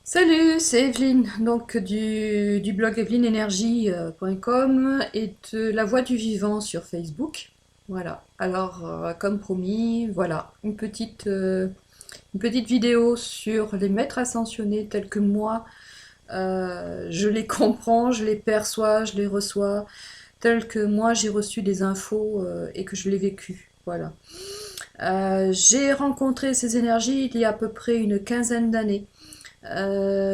Salut, c'est Evelyne, donc du blog evelynenergie.com et de La Voix du Vivant sur Facebook. Voilà, alors comme promis, voilà, une petite vidéo sur les maîtres ascensionnés tels que moi, je les comprends, je les perçois, je les reçois, tels que moi j'ai reçu des infos et que je l'ai vécu. Voilà. J'ai rencontré ces énergies il y a à peu près une quinzaine d'années.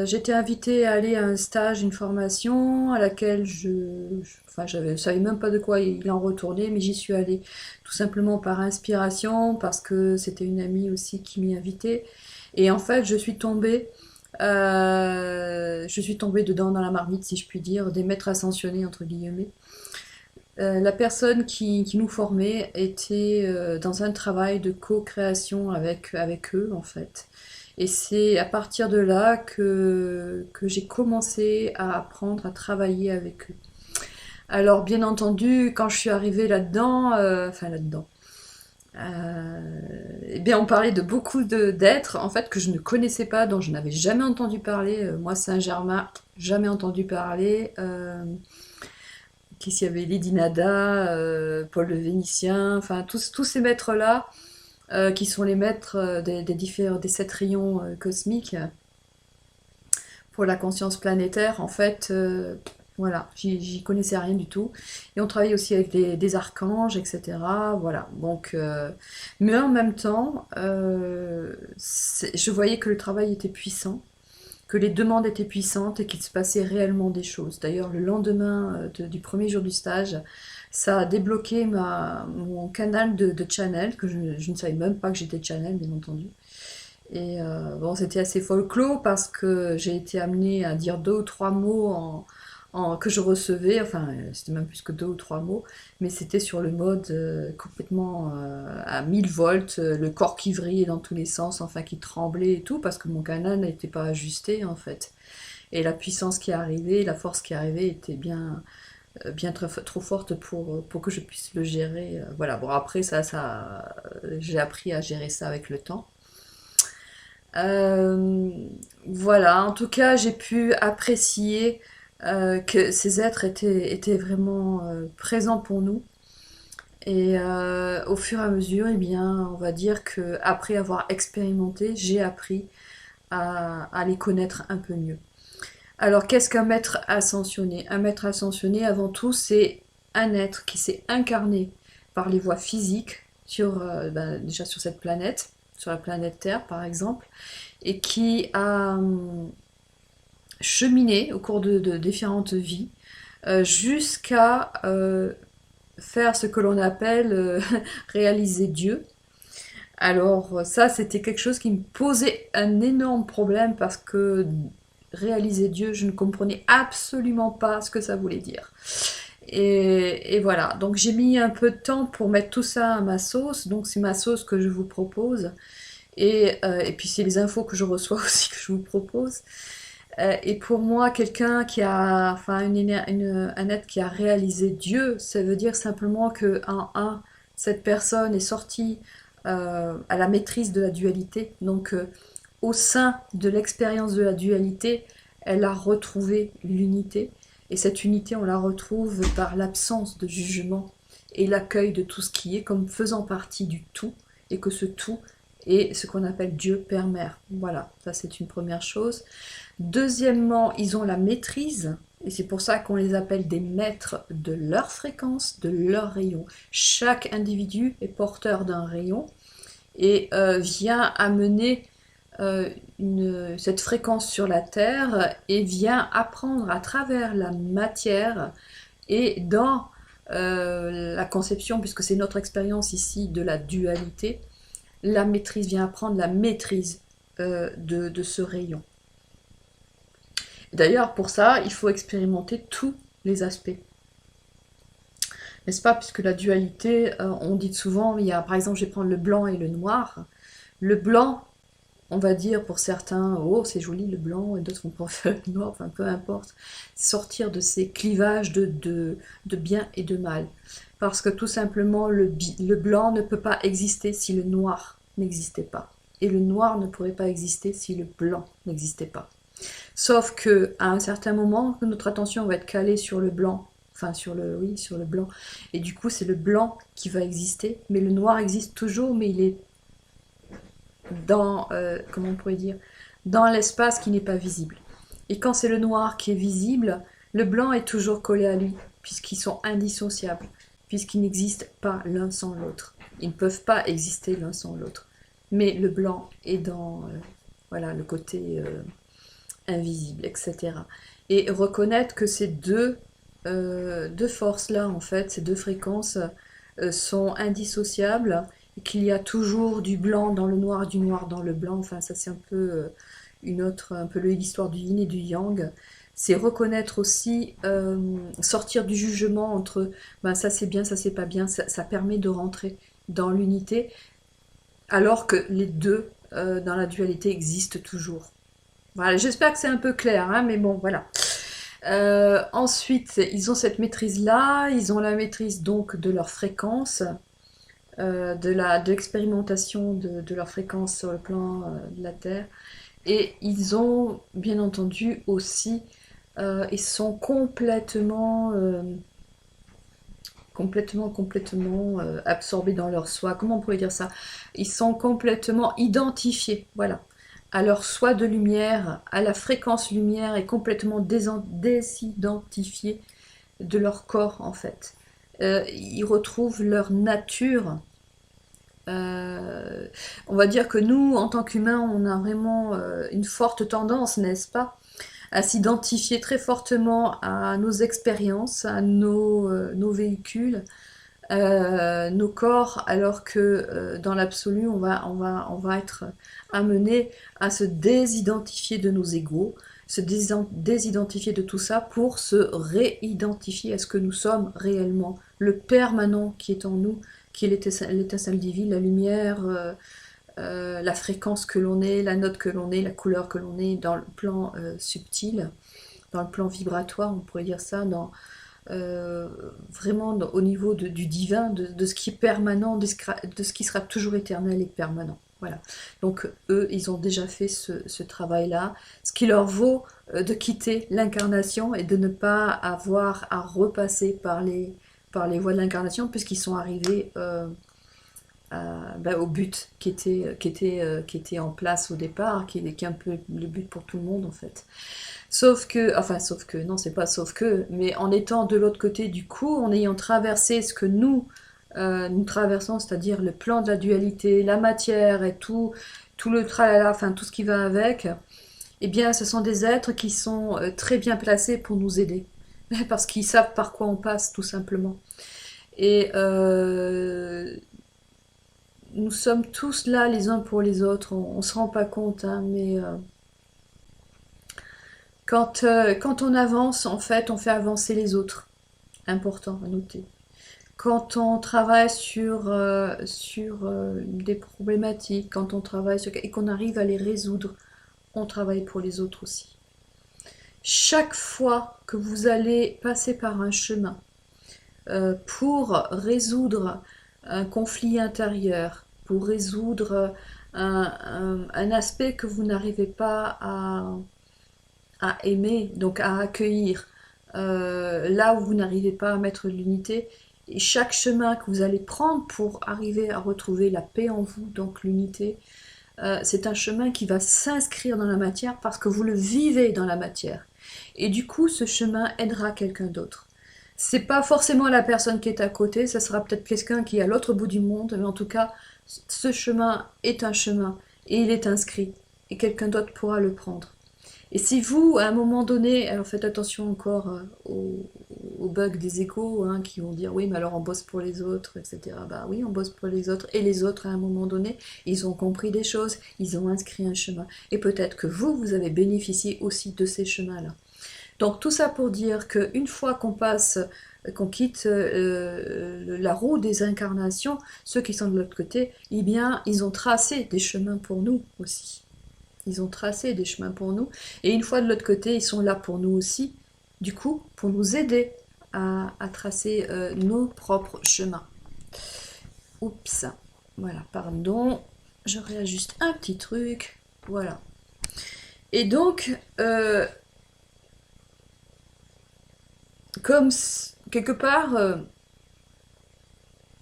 J'étais invitée à aller à un stage, une formation à laquelle enfin, je savais même pas de quoi il en retournait, mais j'y suis allée tout simplement par inspiration, parce que c'était une amie aussi qui m'y invitait. Et en fait, je suis tombée dedans dans la marmite, si je puis dire, des maîtres ascensionnés entre guillemets. La personne qui nous formait était dans un travail de co-création avec eux, en fait. Et c'est à partir de là que j'ai commencé à apprendre à travailler avec eux. Alors, bien entendu, quand je suis arrivée là-dedans, enfin là-dedans, eh bien, on parlait de beaucoup d'êtres, en fait, que je ne connaissais pas, dont je n'avais jamais entendu parler. Moi, Saint-Germain, jamais entendu parler. Qui s'y avait Lady Nada, Paul le Vénitien, enfin tous ces maîtres-là, qui sont les maîtres des 7 rayons cosmiques pour la conscience planétaire, en fait, voilà, j'y connaissais rien du tout. Et on travaille aussi avec des archanges, etc. Voilà, donc, mais en même temps, je voyais que le travail était puissant, que les demandes étaient puissantes et qu'il se passait réellement des choses. D'ailleurs, le lendemain du premier jour du stage, ça a débloqué mon canal de channel, que je ne savais même pas que j'étais channel, bien entendu. Et bon, c'était assez folklore parce que j'ai été amenée à dire 2 ou 3 mots que je recevais, enfin c'était même plus que 2 ou 3 mots, mais c'était sur le mode complètement à 1000 volts, le corps qui vrillait dans tous les sens, enfin qui tremblait et tout, parce que mon canal n'était pas ajusté en fait. Et la puissance qui arrivait, la force qui arrivait était bien trop forte pour que je puisse le gérer. Voilà, bon après j'ai appris à gérer ça avec le temps. Euh, voilà, en tout cas, j'ai pu apprécier que ces êtres étaient vraiment présents pour nous. Et au fur et à mesure, eh bien, on va dire que après avoir expérimenté, j'ai appris à les connaître un peu mieux. Alors, qu'est-ce qu'un maître ascensionné? Un maître ascensionné, avant tout, c'est un être qui s'est incarné par les voies physiques déjà sur cette planète, sur la planète Terre par exemple, et qui a cheminé au cours de différentes vies jusqu'à faire ce que l'on appelle réaliser Dieu. Alors ça, c'était quelque chose qui me posait un énorme problème parce que réaliser Dieu, je ne comprenais absolument pas ce que ça voulait dire. Et voilà, donc j'ai mis un peu de temps pour mettre tout ça à ma sauce, donc c'est ma sauce que je vous propose. Et puis c'est les infos que je reçois aussi que je vous propose. Et pour moi, quelqu'un qui a, enfin, un être qui a réalisé Dieu, ça veut dire simplement que, cette personne est sortie à la maîtrise de la dualité. Donc, au sein de l'expérience de la dualité, elle a retrouvé l'unité. Et cette unité, on la retrouve par l'absence de jugement et l'accueil de tout ce qui est comme faisant partie du tout. Et que ce tout est ce qu'on appelle Dieu, Père, Mère. Voilà, ça c'est une première chose. Deuxièmement, ils ont la maîtrise, et c'est pour ça qu'on les appelle des maîtres de leur fréquence, de leur rayon. Chaque individu est porteur d'un rayon et vient amener cette fréquence sur la Terre et vient apprendre à travers la matière et dans la conception, puisque c'est notre expérience ici de la dualité, la maîtrise vient apprendre la maîtrise de ce rayon. D'ailleurs, pour ça, il faut expérimenter tous les aspects. N'est-ce pas? Puisque la dualité, on dit souvent, il y a par exemple, je vais prendre le blanc et le noir. Le blanc, on va dire pour certains, oh c'est joli le blanc, et d'autres vont préférer le noir, enfin peu importe. Sortir de ces clivages de bien et de mal. Parce que tout simplement, le blanc ne peut pas exister si le noir n'existait pas. Et le noir ne pourrait pas exister si le blanc n'existait pas. Sauf que à un certain moment, notre attention va être calée sur le blanc, enfin sur le, oui, sur le blanc, et du coup c'est le blanc qui va exister, mais le noir existe toujours, mais il est dans, comment on pourrait dire, dans l'espace qui n'est pas visible. Et quand c'est le noir qui est visible, le blanc est toujours collé à lui, puisqu'ils sont indissociables, puisqu'ils n'existent pas l'un sans l'autre. Ils ne peuvent pas exister l'un sans l'autre. Mais le blanc est dans voilà, le côté invisible, etc. Et reconnaître que ces deux forces-là, en fait, ces deux fréquences, sont indissociables, et qu'il y a toujours du blanc dans le noir, du noir dans le blanc, enfin ça c'est un peu une autre, un peu l'histoire du yin et du yang. C'est reconnaître aussi, sortir du jugement entre ben, ça c'est bien, ça c'est pas bien, ça permet de rentrer dans l'unité, alors que les deux dans la dualité existent toujours. Voilà, j'espère que c'est un peu clair, hein, mais bon, voilà. Ensuite, ils ont cette maîtrise-là, ils ont la maîtrise donc de leur fréquence, de l'expérimentation de leur fréquence sur le plan de la Terre. Et ils ont, bien entendu, aussi, ils sont complètement absorbés dans leur soi. Comment on pourrait dire ça? Ils sont complètement identifiés, voilà, à leur soi de lumière, à la fréquence lumière, et complètement désidentifiés de leur corps, en fait. Ils retrouvent leur nature. On va dire que nous, en tant qu'humains, on a vraiment une forte tendance, n'est-ce pas, à s'identifier très fortement à nos expériences, à nos véhicules, nos corps, alors que dans l'absolu, on va être amené à se désidentifier de nos égaux, se désidentifier de tout ça pour se réidentifier à ce que nous sommes réellement, le permanent qui est en nous, qui est l'étincelle divine, la lumière, la fréquence que l'on est, la note que l'on est, la couleur que l'on est dans le plan subtil, dans le plan vibratoire, on pourrait dire ça, euh, vraiment au niveau du divin, de ce qui est permanent, de ce qui sera toujours éternel et permanent. Voilà. Donc eux, ils ont déjà fait ce travail-là, ce qui leur vaut de quitter l'incarnation et de ne pas avoir à repasser par les voies de l'incarnation, puisqu'ils sont arrivés au but qui était en place au départ, qui est un peu le but pour tout le monde en fait. Sauf que, non, c'est pas sauf que, mais en étant de l'autre côté du coup, en ayant traversé ce que nous traversons, c'est-à-dire le plan de la dualité, la matière et tout le tralala, enfin tout ce qui va avec, eh bien, ce sont des êtres qui sont très bien placés pour nous aider, parce qu'ils savent par quoi on passe, tout simplement. Et nous sommes tous là les uns pour les autres, on ne se rend pas compte, hein, mais quand on avance, en fait, on fait avancer les autres. Important à noter. Quand on travaille sur des problématiques, quand on travaille et qu'on arrive à les résoudre, on travaille pour les autres aussi. Chaque fois que vous allez passer par un chemin pour résoudre un conflit intérieur, pour résoudre un aspect que vous n'arrivez pas à aimer, donc à accueillir, là où vous n'arrivez pas à mettre l'unité, et chaque chemin que vous allez prendre pour arriver à retrouver la paix en vous, donc l'unité, c'est un chemin qui va s'inscrire dans la matière parce que vous le vivez dans la matière. Et du coup, ce chemin aidera quelqu'un d'autre. C'est pas forcément la personne qui est à côté, ça sera peut-être quelqu'un qui est à l'autre bout du monde, mais en tout cas, ce chemin est un chemin et il est inscrit et quelqu'un d'autre pourra le prendre. Et si vous, à un moment donné, alors faites attention encore aux bugs des échos, hein, qui vont dire oui, mais alors on bosse pour les autres, etc. Bah oui, on bosse pour les autres, et les autres, à un moment donné, ils ont compris des choses, ils ont inscrit un chemin. Et peut-être que vous avez bénéficié aussi de ces chemins-là. Donc tout ça pour dire qu'une fois qu'on quitte la roue des incarnations, ceux qui sont de l'autre côté, eh bien, ils ont tracé des chemins pour nous aussi. Ils ont tracé des chemins pour nous. Et une fois de l'autre côté, ils sont là pour nous aussi, du coup, pour nous aider à tracer nos propres chemins. Oups, voilà, pardon. Je réajuste un petit truc. Voilà. Et donc, comme quelque part,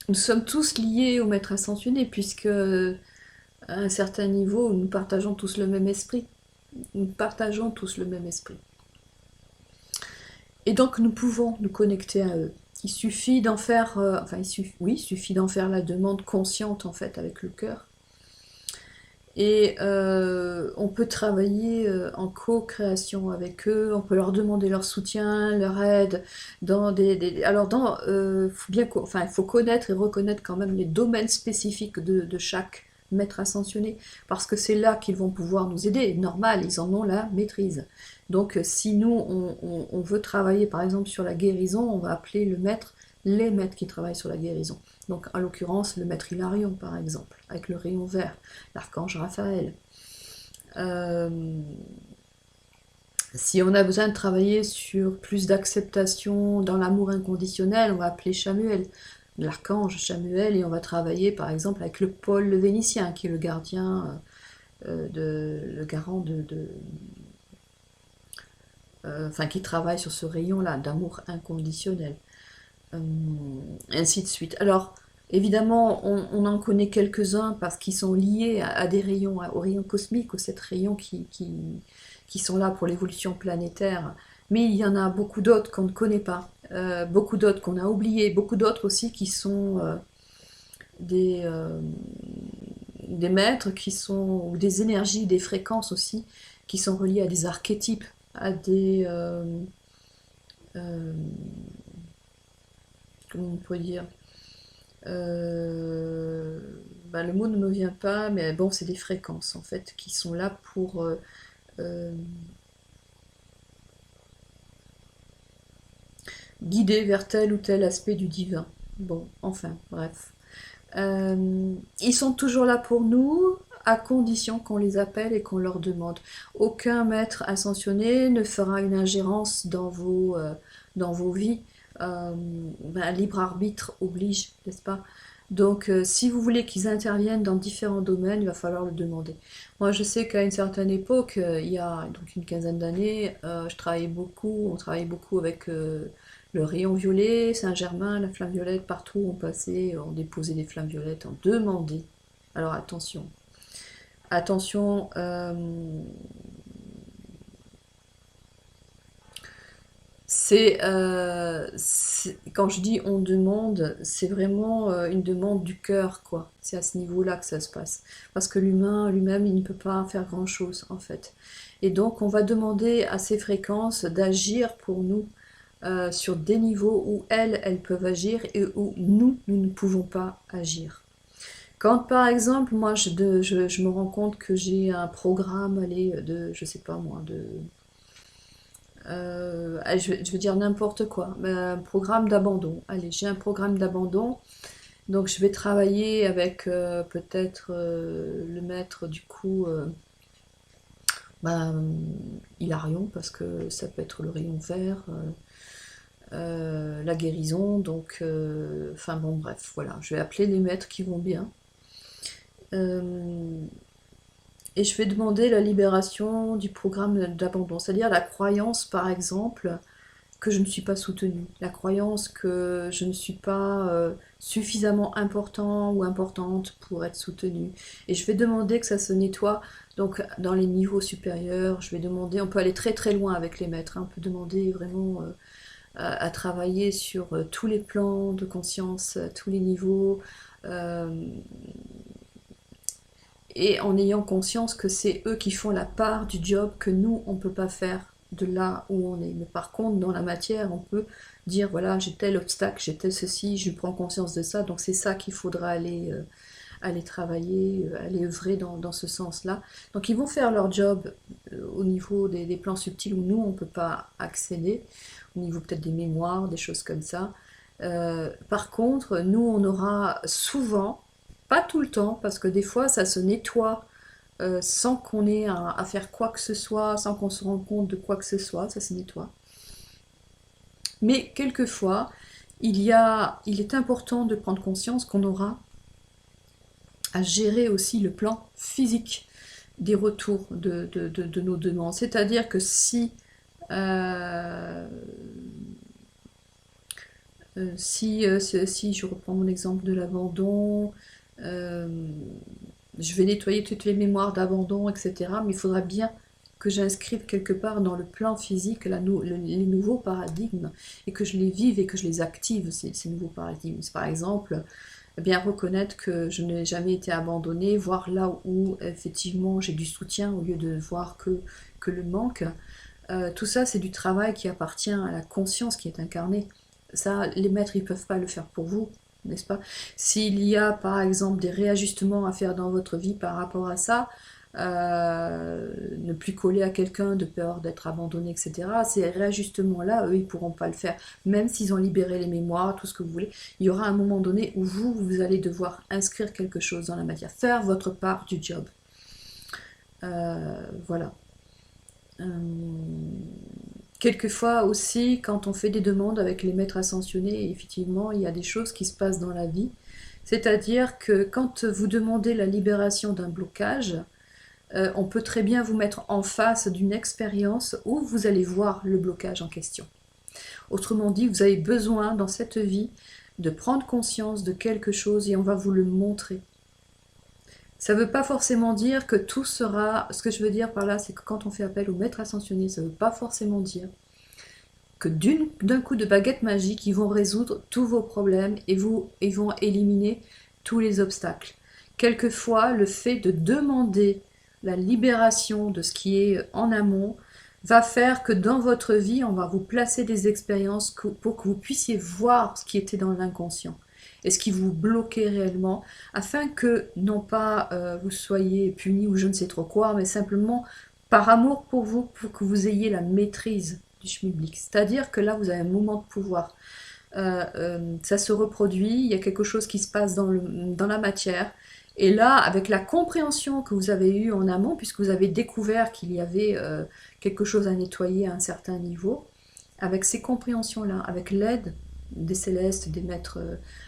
nous sommes tous liés au maître ascensionné, puisque à un certain niveau, nous partageons tous le même esprit. Nous partageons tous le même esprit. Et donc nous pouvons nous connecter à eux. Il suffit d'en faire, oui, il suffit d'en faire la demande consciente en fait avec le cœur. Et on peut travailler en co-création avec eux, on peut leur demander leur soutien, leur aide. Alors, il faut connaître et reconnaître quand même les domaines spécifiques de chaque maître ascensionné, parce que c'est là qu'ils vont pouvoir nous aider. Normal, ils en ont la maîtrise. Donc, si nous, on veut travailler par exemple sur la guérison, on va appeler le maître, les maîtres qui travaillent sur la guérison. Donc, en l'occurrence, le maître Hilarion, par exemple, avec le rayon vert, l'archange Raphaël. Euh, Si on a besoin de travailler sur plus d'acceptation dans l'amour inconditionnel, on va appeler Chamuel, l'archange Chamuel, et on va travailler par exemple avec le pôle le Vénitien, qui est le gardien, le garant enfin qui travaille sur ce rayon-là d'amour inconditionnel. Euh, Ainsi de suite. Alors, évidemment, on en connaît quelques-uns parce qu'ils sont liés à des rayons, aux rayons cosmiques, aux 7 rayons qui sont là pour l'évolution planétaire. Mais il y en a beaucoup d'autres qu'on ne connaît pas, beaucoup d'autres qu'on a oubliés, beaucoup d'autres aussi qui sont des, euh, des maîtres, ou des énergies, des fréquences aussi, qui sont reliées à des archétypes, à des... euh, comment on peut dire, Euh, le mot ne me vient pas, mais bon, c'est des fréquences en fait qui sont là pour euh, guider vers tel ou tel aspect du divin. Bon, enfin, bref. Ils sont toujours là pour nous, à condition qu'on les appelle et qu'on leur demande. Aucun maître ascensionné ne fera une ingérence dans vos vies. Libre arbitre oblige, n'est-ce pas? Donc, si vous voulez qu'ils interviennent dans différents domaines, il va falloir le demander. Moi, je sais qu'à une certaine époque, il y a donc une quinzaine d'années, on travaillait beaucoup avec le rayon violet, Saint-Germain, la flamme violette, partout où on passait, on déposait des flammes violettes, on demandait. Alors attention, attention, quand je dis on demande, c'est vraiment une demande du cœur, quoi. C'est à ce niveau-là que ça se passe. Parce que l'humain lui-même, il ne peut pas faire grand-chose, en fait. Et donc, on va demander à ces fréquences d'agir pour nous sur des niveaux où elles peuvent agir et où nous ne pouvons pas agir. Quand par exemple, moi je me rends compte que j'ai un programme, allez, je sais pas moi, je veux dire n'importe quoi, mais un programme d'abandon. Allez, j'ai un programme d'abandon, donc je vais travailler avec peut-être le maître du coup, ben, Hilarion, parce que ça peut être le rayon vert, la guérison, donc, enfin bon, bref, voilà, je vais appeler les maîtres qui vont bien. Euh, et je vais demander la libération du programme d'abandon, c'est-à-dire la croyance, par exemple, que je ne suis pas soutenue, la croyance que je ne suis pas suffisamment important ou importante pour être soutenue. Et je vais demander que ça se nettoie, donc dans les niveaux supérieurs, je vais demander, on peut aller très très loin avec les maîtres, hein, on peut demander vraiment à travailler sur tous les plans de conscience, tous les niveaux, euh, et en ayant conscience que c'est eux qui font la part du job que nous, on ne peut pas faire de là où on est. Mais par contre, dans la matière, on peut dire, voilà, j'ai tel obstacle, j'ai tel ceci, je prends conscience de ça, donc c'est ça qu'il faudra aller travailler, aller œuvrer dans ce sens-là. Donc ils vont faire leur job au niveau des plans subtils où nous, on ne peut pas accéder, au niveau peut-être des mémoires, des choses comme ça. Par contre, nous, on aura souvent, pas tout le temps, parce que des fois, ça se nettoie sans qu'on ait à faire quoi que ce soit, sans qu'on se rende compte de quoi que ce soit, ça se nettoie. Mais quelquefois, il est important de prendre conscience qu'on aura à gérer aussi le plan physique. des retours de nos demandes. C'est-à-dire que euh, si je reprends mon exemple de l'abandon, euh, je vais nettoyer toutes les mémoires d'abandon, etc. Mais il faudra bien que j'inscrive quelque part dans le plan physique les nouveaux paradigmes et que je les vive et que je les active, ces nouveaux paradigmes. Par exemple, eh bien reconnaître que je n'ai jamais été abandonnée, voir là où effectivement j'ai du soutien au lieu de voir que le manque. Tout ça, c'est du travail qui appartient à la conscience qui est incarnée. Ça, les maîtres, ils peuvent pas le faire pour vous, n'est-ce pas? S'il y a, par exemple, des réajustements à faire dans votre vie par rapport à ça, ne plus coller à quelqu'un de peur d'être abandonné, etc. Ces réajustements-là, eux, ils pourront pas le faire. Même s'ils ont libéré les mémoires, tout ce que vous voulez, il y aura un moment donné où vous allez devoir inscrire quelque chose dans la matière, faire votre part du job. Voilà. Euh, Quelquefois aussi, quand on fait des demandes avec les maîtres ascensionnés, effectivement, il y a des choses qui se passent dans la vie. C'est-à-dire que quand vous demandez la libération d'un blocage, on peut très bien vous mettre en face d'une expérience où vous allez voir le blocage en question. Autrement dit, vous avez besoin dans cette vie de prendre conscience de quelque chose et on va vous le montrer. Ça ne veut pas forcément dire que tout sera... Ce que je veux dire par là, c'est que quand on fait appel au maître ascensionné, ça ne veut pas forcément dire que d'un coup de baguette magique, ils vont résoudre tous vos problèmes et ils vont éliminer tous les obstacles. Quelquefois, le fait de demander la libération de ce qui est en amont va faire que dans votre vie, on va vous placer des expériences pour que vous puissiez voir ce qui était dans l'inconscient et ce qui vous bloquait réellement, afin que non pas vous soyez puni ou je ne sais trop quoi, mais simplement par amour pour vous, pour que vous ayez la maîtrise du schmilblick. C'est-à-dire que là, vous avez un moment de pouvoir. Ça se reproduit, il y a quelque chose qui se passe dans la matière. Et là, avec la compréhension que vous avez eue en amont, puisque vous avez découvert qu'il y avait quelque chose à nettoyer à un certain niveau, avec ces compréhensions-là, avec l'aide des célestes, des maîtres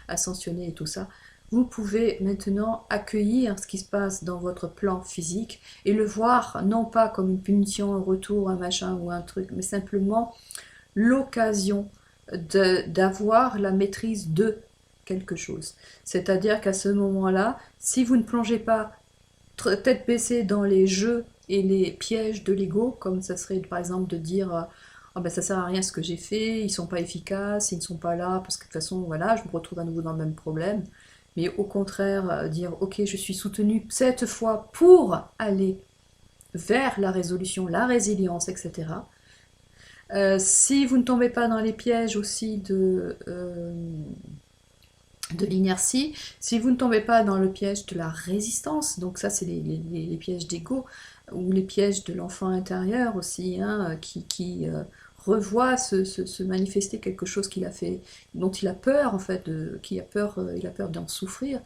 ascensionnés et tout ça, vous pouvez maintenant accueillir ce qui se passe dans votre plan physique et le voir non pas comme une punition, un retour, un machin ou un truc, mais simplement l'occasion d'avoir la maîtrise de quelque chose. C'est-à-dire qu'à ce moment-là, si vous ne plongez pas tête baissée dans les jeux et les pièges de l'ego, comme ça serait par exemple de dire oh ben ça sert à rien ce que j'ai fait, ils sont pas efficaces, ils ne sont pas là, parce que de toute façon, voilà, je me retrouve à nouveau dans le même problème. Mais au contraire, dire ok, je suis soutenu cette fois pour aller vers la résolution, la résilience, etc. Si vous ne tombez pas dans les pièges aussi de l'inertie, si vous ne tombez pas dans le piège de la résistance, donc ça c'est les pièges d'ego, ou les pièges de l'enfant intérieur aussi, hein, qui revoit se manifester quelque chose qu'il a fait, dont il a peur en fait, il a peur d'en souffrir.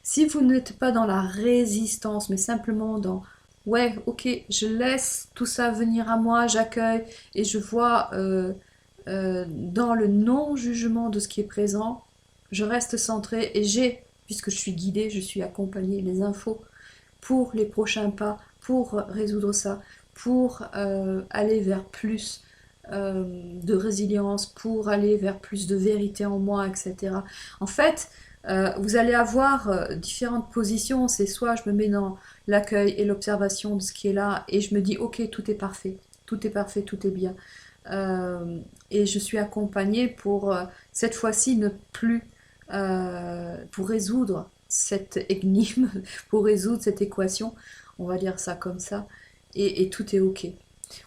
Si vous n'êtes pas dans la résistance, mais simplement dans ouais, ok, je laisse tout ça venir à moi, j'accueille et je vois dans le non-jugement de ce qui est présent, je reste centrée et puisque je suis guidée, je suis accompagnée, les infos pour les prochains pas, pour résoudre ça, pour aller vers plus de résilience, pour aller vers plus de vérité en moi, etc. En fait, vous allez avoir différentes positions. C'est soit je me mets dans l'accueil et l'observation de ce qui est là et je me dis ok, tout est parfait, tout est parfait, tout est bien. Et je suis accompagnée pour cette fois-ci ne plus pour résoudre cette énigme, pour résoudre cette équation, on va dire ça comme ça, et tout est ok.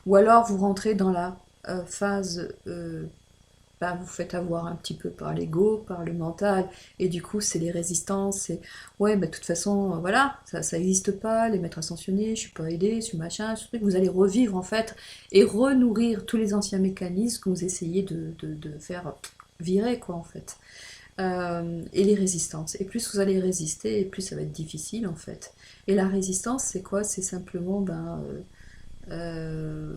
Ou alors vous rentrez dans la phase, vous faites avoir un petit peu par l'ego, par le mental, et du coup c'est les résistances, c'est ouais, de toute façon, voilà, ça n'existe pas, les maîtres ascensionnés, je suis pas aidé, ce machin, ce truc, vous allez revivre en fait, et renourrir tous les anciens mécanismes que vous essayez de faire virer, quoi, en fait. Et les résistances. Et plus vous allez résister, et plus ça va être difficile en fait. Et la résistance, c'est quoi? C'est simplement, euh,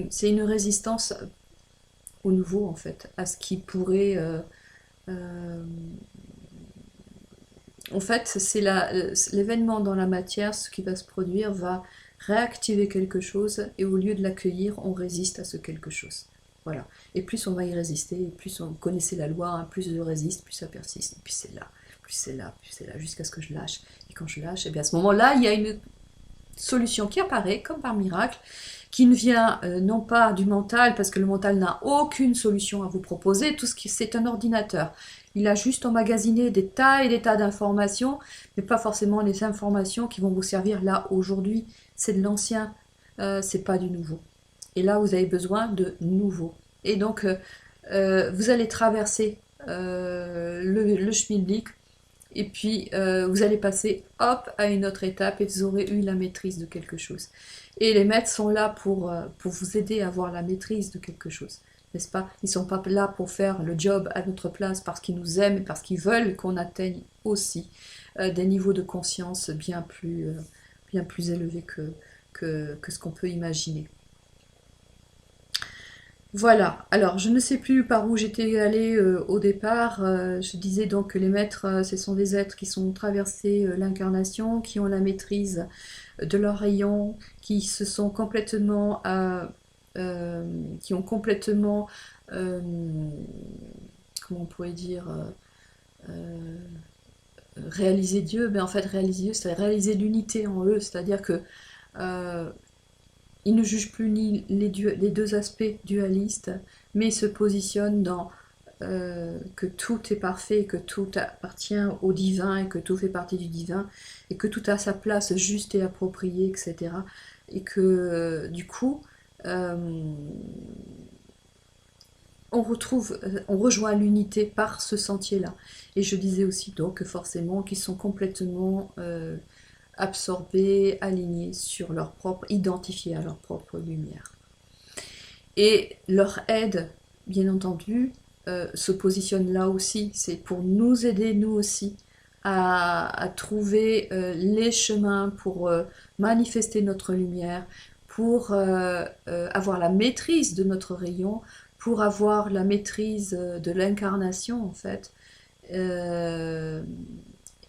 c'est une résistance au nouveau en fait, à ce qui pourrait En fait, c'est l'événement dans la matière, ce qui va se produire, va réactiver quelque chose, et au lieu de l'accueillir, on résiste à ce quelque chose. Voilà. Et plus on va y résister, et plus on connaissait la loi, hein, plus je résiste, plus ça persiste, et puis c'est là, plus c'est là, plus c'est là, jusqu'à ce que je lâche. Et quand je lâche, et bien à ce moment-là, il y a une solution qui apparaît, comme par miracle, qui ne vient non pas du mental, parce que le mental n'a aucune solution à vous proposer, tout ce qui c'est un ordinateur. Il a juste emmagasiné des tas et des tas d'informations, mais pas forcément les informations qui vont vous servir là aujourd'hui. C'est de l'ancien, c'est pas du nouveau. Et là, vous avez besoin de nouveau. Et donc, vous allez traverser le schmilblick, et puis vous allez passer hop à une autre étape, et vous aurez eu la maîtrise de quelque chose. Et les maîtres sont là pour vous aider à avoir la maîtrise de quelque chose, n'est-ce pas? Ils ne sont pas là pour faire le job à notre place parce qu'ils nous aiment et parce qu'ils veulent qu'on atteigne aussi des niveaux de conscience bien plus élevés que ce qu'on peut imaginer. Voilà, alors je ne sais plus par où j'étais allée au départ. Je disais donc que les maîtres, ce sont des êtres qui sont traversés l'incarnation, qui ont la maîtrise de leurs rayons, qui se sont complètement, qui ont complètement, euh, comment on pourrait dire, réalisé Dieu. Mais en fait, réaliser Dieu, c'est réaliser l'unité en eux, c'est-à-dire que euh, ils ne jugent plus ni les deux aspects dualistes, mais ils se positionnent dans que tout est parfait, que tout appartient au divin, et que tout fait partie du divin, et que tout a sa place juste et appropriée, etc. Et que du coup, euh, on rejoint l'unité par ce sentier-là. Et je disais aussi donc que forcément qu'ils sont complètement absorbés, alignés sur leur propre, identifiés à leur propre lumière. Et leur aide, bien entendu, se positionne là aussi. C'est pour nous aider, nous aussi, à trouver les chemins pour manifester notre lumière, pour avoir la maîtrise de notre rayon, pour avoir la maîtrise de l'incarnation, en fait, euh,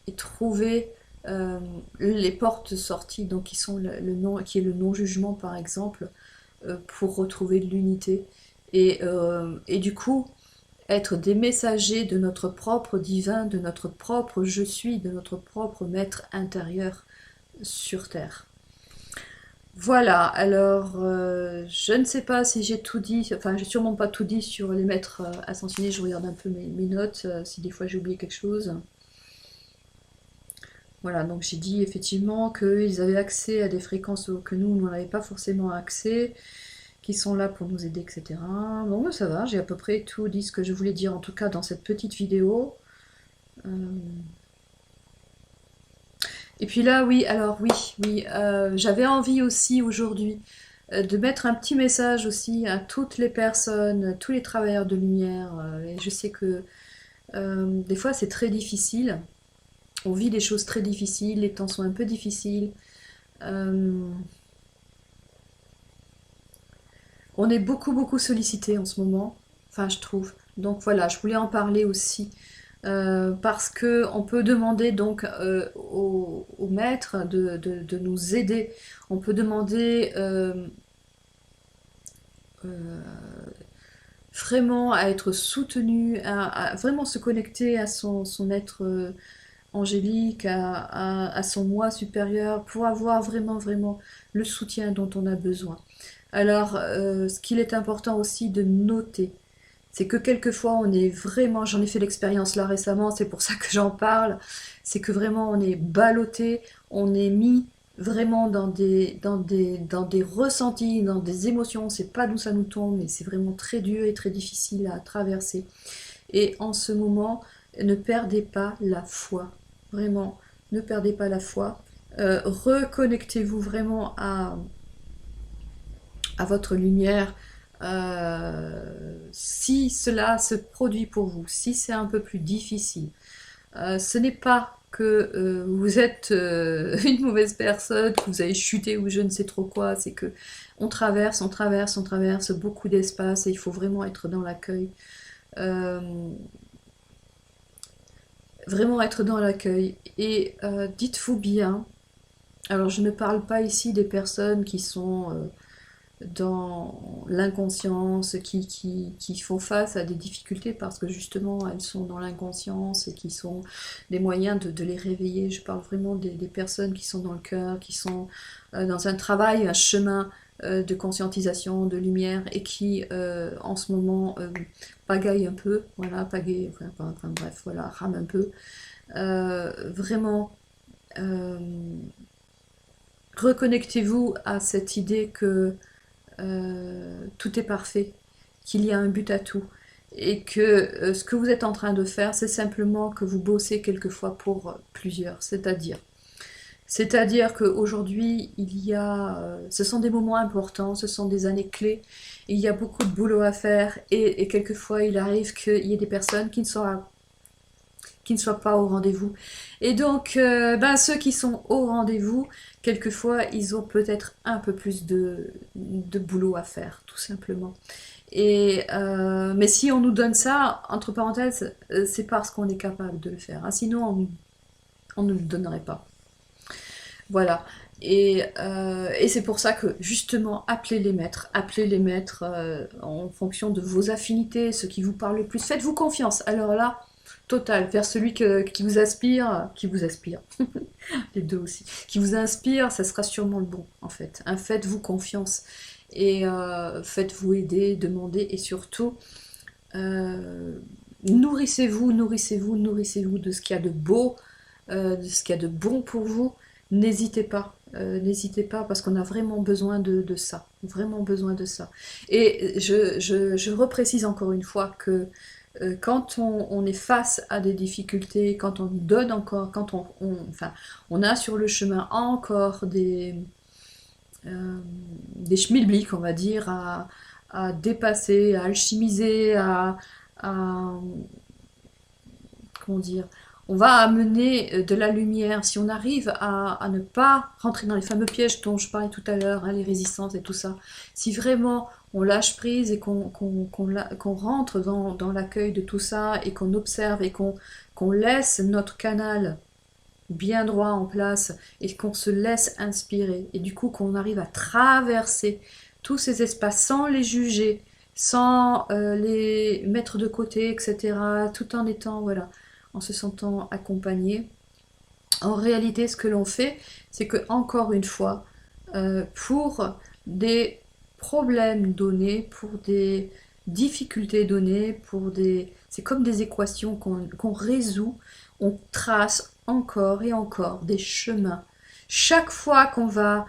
et trouver les portes de sortie, donc qui sont qui est le non-jugement, par exemple, pour retrouver de l'unité. Et du coup, être des messagers de notre propre divin, de notre propre je suis, de notre propre maître intérieur sur Terre. Voilà, alors je ne sais pas si j'ai tout dit, enfin j'ai sûrement pas tout dit sur les maîtres ascensionnés, je regarde un peu mes notes, si des fois j'ai oublié quelque chose. Voilà, donc j'ai dit effectivement qu'ils avaient accès à des fréquences que nous n'avons pas forcément accès, qui sont là pour nous aider, etc. Bon, ben, ça va, j'ai à peu près tout dit ce que je voulais dire, en tout cas dans cette petite vidéo. Euh, Et puis là, oui, alors oui, oui, j'avais envie aussi aujourd'hui de mettre un petit message aussi à toutes les personnes, tous les travailleurs de lumière. Et je sais que des fois c'est très difficile, on vit des choses très difficiles, les temps sont un peu difficiles. Euh, on est beaucoup sollicité en ce moment, enfin je trouve. Donc voilà, je voulais en parler aussi. Parce que on peut demander donc au maître de nous aider. On peut demander euh, vraiment à être soutenu, à vraiment se connecter à son être angélique, à son moi supérieur, pour avoir vraiment le soutien dont on a besoin. Alors, ce qu'il est important aussi de noter, c'est que quelquefois on est vraiment, j'en ai fait l'expérience là récemment, c'est pour ça que j'en parle, c'est que vraiment on est ballotté, on est mis vraiment dans des ressentis, dans des émotions, on ne sait pas d'où ça nous tombe, mais c'est vraiment très dur et très difficile à traverser. Et en ce moment, ne perdez pas la foi, vraiment, ne perdez pas la foi. Reconnectez-vous vraiment à votre lumière, si cela se produit pour vous, si c'est un peu plus difficile. Ce n'est pas que vous êtes une mauvaise personne, que vous avez chuté ou je ne sais trop quoi, c'est que on traverse beaucoup d'espace, et il faut vraiment être dans l'accueil. Euh, Vraiment être dans l'accueil. Et dites-vous bien, alors je ne parle pas ici des personnes qui sont dans l'inconscience, qui font face à des difficultés parce que justement elles sont dans l'inconscience et qui sont des moyens de les réveiller. Je parle vraiment des personnes qui sont dans le cœur, qui sont dans un travail, un chemin de conscientisation, de lumière et qui en ce moment pagaille un peu, voilà, pagaille, enfin, bref, voilà, rame un peu. Vraiment, euh, reconnectez-vous à cette idée que tout est parfait, qu'il y a un but à tout. Et que ce que vous êtes en train de faire, c'est simplement que vous bossez quelquefois pour plusieurs. C'est-à-dire qu'aujourd'hui, ce sont des moments importants, ce sont des années clés, il y a beaucoup de boulot à faire et quelquefois il arrive qu'il y ait des personnes qui ne soient pas au rendez-vous. Et donc, ceux qui sont au rendez-vous, quelquefois, ils ont peut-être un peu plus de boulot à faire, tout simplement. Mais si on nous donne ça, entre parenthèses, c'est parce qu'on est capable de le faire, hein. Sinon, on ne le donnerait pas. Voilà. Et c'est pour ça que justement, appelez les maîtres en fonction de vos affinités, ce qui vous parle le plus. Faites-vous confiance. Alors là, total, vers celui qui vous aspire, les deux aussi, qui vous inspire, ça sera sûrement le bon en fait. Hein, faites-vous confiance et faites-vous aider, demandez et surtout nourrissez-vous, nourrissez-vous, nourrissez-vous de ce qu'il y a de beau, de ce qu'il y a de bon pour vous. N'hésitez pas parce qu'on a vraiment besoin de ça, vraiment besoin de ça. Et je reprécise encore une fois que quand on est face à des difficultés, quand on donne encore, quand enfin, on a sur le chemin encore des schmilblick, on va dire, à dépasser, à alchimiser, à comment dire, on va amener de la lumière. Si on arrive à ne pas rentrer dans les fameux pièges dont je parlais tout à l'heure, hein, les résistances et tout ça, si vraiment on lâche prise et qu'on rentre dans l'accueil de tout ça et qu'on observe et qu'on laisse notre canal bien droit en place et qu'on se laisse inspirer et du coup qu'on arrive à traverser tous ces espaces sans les juger, sans les mettre de côté, etc., tout en étant, voilà, en se sentant accompagné. En réalité, ce que l'on fait, c'est que, encore une fois, pour des problèmes donnés, pour des difficultés données, c'est comme des équations qu'on résout, on trace encore et encore des chemins. Chaque fois qu'on va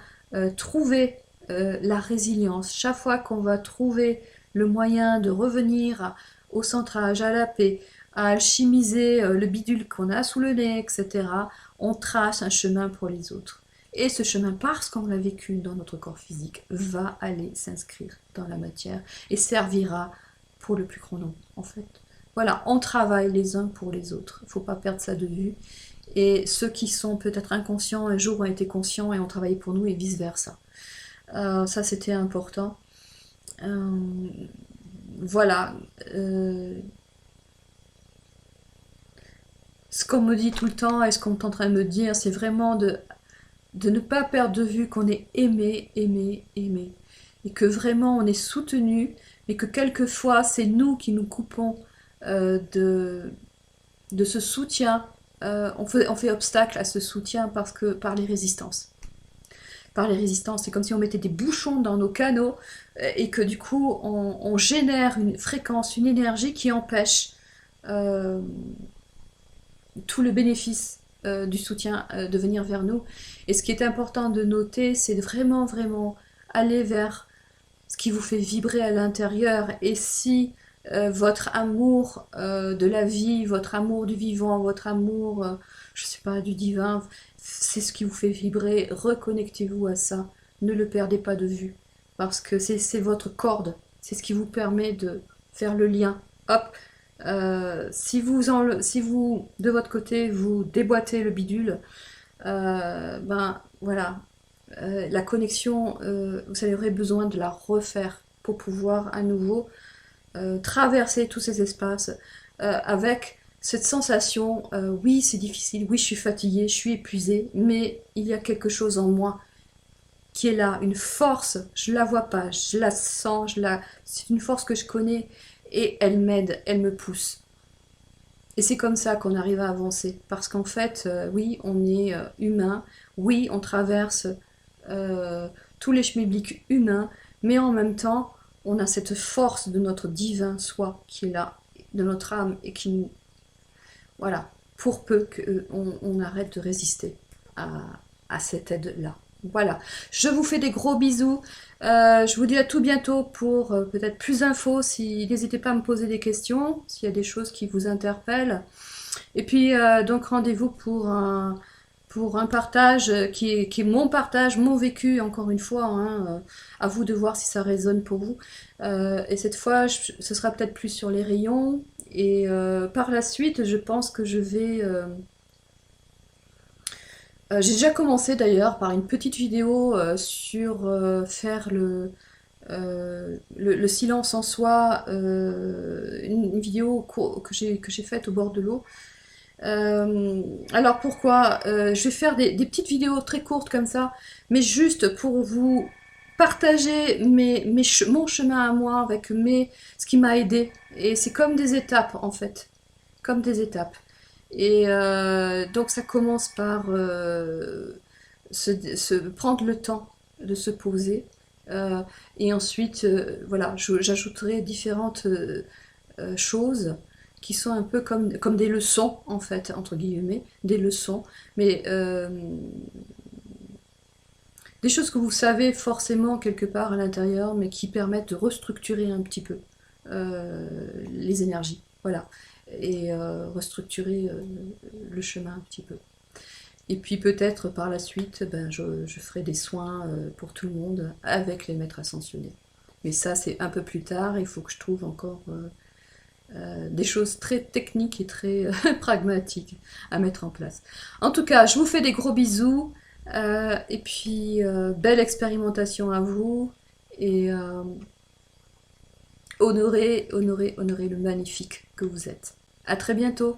trouver la résilience, chaque fois qu'on va trouver le moyen de revenir au centrage, à la paix, à alchimiser le bidule qu'on a sous le nez, etc., on trace un chemin pour les autres. Et ce chemin, parce qu'on l'a vécu dans notre corps physique, va aller s'inscrire dans la matière et servira pour le plus grand nombre, en fait. Voilà, on travaille les uns pour les autres. Il ne faut pas perdre ça de vue. Et ceux qui sont peut-être inconscients, un jour ont été conscients et ont travaillé pour nous et vice-versa. Ça, c'était important. Euh, voilà. Ce qu'on me dit tout le temps et ce qu'on est en train de me dire, c'est vraiment de ne pas perdre de vue qu'on est aimé, aimé, aimé. Et que vraiment on est soutenu, mais que quelquefois c'est nous qui nous coupons de ce soutien. On fait obstacle à ce soutien par les résistances. Par les résistances, c'est comme si on mettait des bouchons dans nos canaux et que du coup on génère une fréquence, une énergie qui empêche euh, tout le bénéfice du soutien de venir vers nous. Et ce qui est important de noter, c'est de vraiment, vraiment aller vers ce qui vous fait vibrer à l'intérieur. Et si votre amour de la vie, votre amour du vivant, votre amour, je sais pas, du divin, c'est ce qui vous fait vibrer, reconnectez-vous à ça. Ne le perdez pas de vue. Parce que c'est votre corde. C'est ce qui vous permet de faire le lien. Hop, si vous, de votre côté, vous déboîtez le bidule, voilà, la connexion, vous aurez besoin de la refaire pour pouvoir à nouveau traverser tous ces espaces avec cette sensation, oui c'est difficile, oui je suis fatiguée, je suis épuisée, mais il y a quelque chose en moi qui est là, une force, je la vois pas, je la sens, c'est une force que je connais et elle m'aide, elle me pousse. Et c'est comme ça qu'on arrive à avancer. Parce qu'en fait, oui, on est humain, oui, on traverse euh, tous les schmilblick humains, mais en même temps, on a cette force de notre divin soi qui est là, de notre âme, et qui nous... Voilà, pour peu qu'on arrête de résister à, à cette aide-là. Voilà, je vous fais des gros bisous. Je vous dis à tout bientôt pour peut-être plus d'infos. Si, n'hésitez pas à me poser des questions, s'il y a des choses qui vous interpellent. Et puis, donc, rendez-vous pour un partage qui est mon partage, mon vécu, encore une fois. Hein, à vous de voir si ça résonne pour vous. Et cette fois, ce sera peut-être plus sur les rayons. Et par la suite, je pense que je vais... j'ai déjà commencé d'ailleurs par une petite vidéo sur faire le silence en soi, une vidéo que j'ai faite au bord de l'eau. Alors pourquoi je vais faire des petites vidéos très courtes comme ça, mais juste pour vous partager mon chemin à moi avec ce qui m'a aidé. Et c'est comme des étapes en fait, comme des étapes. Et donc ça commence par prendre le temps de se poser. Euh, et ensuite, voilà, j'ajouterai différentes choses qui sont un peu comme des leçons, en fait, entre guillemets, des leçons, mais des choses que vous savez forcément quelque part à l'intérieur, mais qui permettent de restructurer un petit peu les énergies. Voilà. Et restructurer le chemin un petit peu. Et puis peut-être par la suite, ben, je ferai des soins pour tout le monde avec les maîtres ascensionnés. Mais ça, c'est un peu plus tard. Il faut que je trouve encore des choses très techniques et très pragmatiques à mettre en place. En tout cas, je vous fais des gros bisous. Et puis, belle expérimentation à vous. Et honorez le magnifique que vous êtes. À très bientôt.